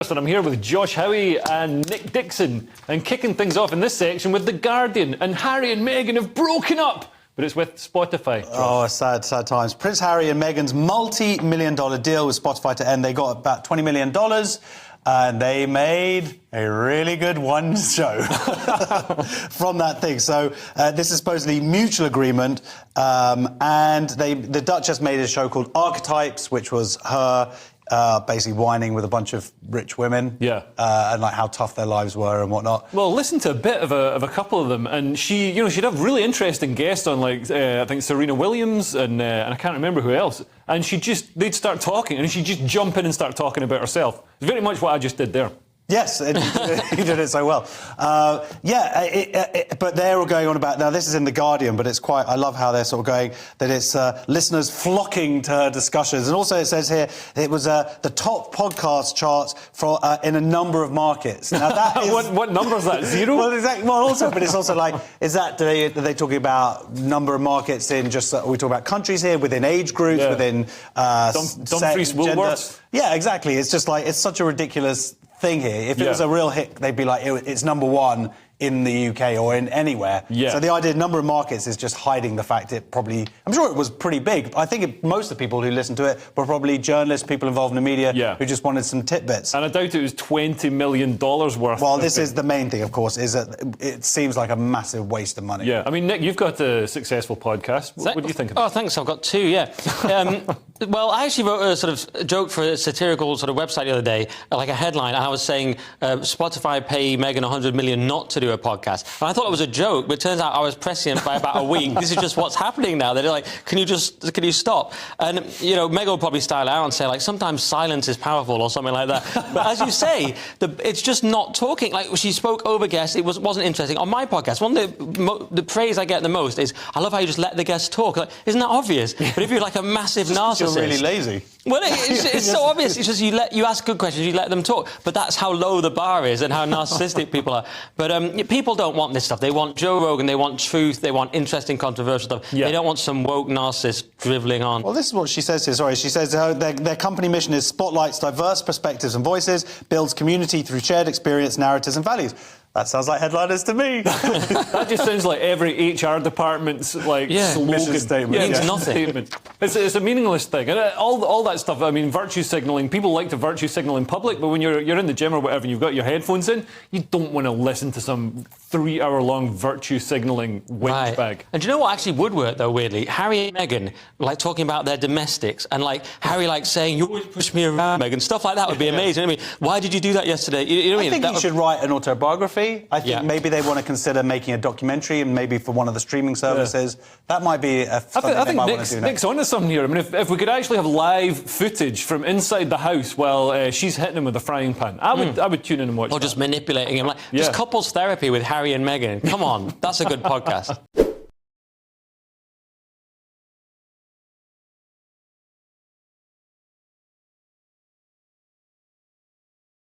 And I'm here with Josh Howie and Nick Dixon, and kicking things off in this section with The Guardian. And Harry and Meghan have broken up, but it's with Spotify. Oh, sad times. Prince Harry and Meghan's multi-million-dollar deal with Spotify to end. They got about $20 million, and they made a really good one show from that thing. So this is supposedly mutual agreement, and the Duchess made a show called Archetypes, which was her basically whining with a bunch of rich women, and like how tough their lives were and whatnot. Well, listen to a bit of a couple of them, and she'd have really interesting guests on, like I think Serena Williams and I can't remember who else. And they'd start talking, and she'd just jump in and start talking about herself. It's very much what I just did there. Yes, he did it so well. But they're all going on about, now this is in The Guardian, but it's quite, I love how they're sort of going, that it's listeners flocking to her discussions. And also it says here, it was the top podcast charts for in a number of markets. Now that is... what number is that, 0? Well, exactly. Well, also, but it's also like, are they talking about number of markets in just, are we talking about countries here, within age groups, within... Dumfries Woolworths? Yeah, exactly. It's just like, it's such a ridiculous thing here. If it was a real hit, they'd be like, it's number one in the UK or in anywhere. So the idea, number of markets, is just hiding the fact it probably... I'm sure it was pretty big. I think most of the people who listened to it were probably journalists, people involved in the media, who just wanted some tidbits. And I doubt it was $20 million worth. Well, this is the main thing, of course, is that it seems like a massive waste of money. Yeah. I mean, Nick, you've got a successful podcast. What do you think of it? Oh, thanks. I've got 2, yeah. Well, I actually wrote a sort of joke for a satirical sort of website the other day, like a headline, and I was saying Spotify pay Meghan $100 million not to do a podcast. And I thought it was a joke, but it turns out I was prescient by about a week. This is just what's happening now. They're like, can you stop? And, Meghan will probably style it out and say, like, sometimes silence is powerful or something like that. But as you say, it's just not talking. Like, she spoke over guests. It wasn't interesting. On my podcast, one of the praise I get the most is, I love how you just let the guests talk. Like, isn't that obvious? But if you're like a massive narcissist... You're really lazy. Well, it's so obvious. It's just you ask good questions, you let them talk. But that's how low the bar is and how narcissistic people are. But people don't want this stuff. They want Joe Rogan, they want truth, they want interesting, controversial stuff. They don't want some woke narcissist drivelling on. Well, this is what she says here. Sorry, she says their company mission is spotlights diverse perspectives and voices, builds community through shared experience, narratives and values. That sounds like headliners to me. That just sounds like every HR department's slogan. Mission statement. It means nothing. It's a meaningless thing. And all that stuff, I mean, virtue signalling, people like to virtue signal in public, but when you're in the gym or whatever and you've got your headphones in, you don't want to listen to some 3-hour-long virtue signalling winch bag. And do you know what actually would work, though, weirdly? Harry and Meghan, like, talking about their domestics, and, like, Harry, like, saying, you always push me around, Meghan, stuff like that would be amazing. I mean, why did you do that yesterday? You know what I mean? I think he should write an autobiography. I think maybe they want to consider making a documentary, and maybe for one of the streaming services. That might be something they might want to do next. Nick's onto something here. I mean, if we could actually have live footage from inside the house while she's hitting him with a frying pan, I would tune in and watch Or just manipulating him. Like, just couples therapy with Harry and Meghan. Come on, that's a good podcast.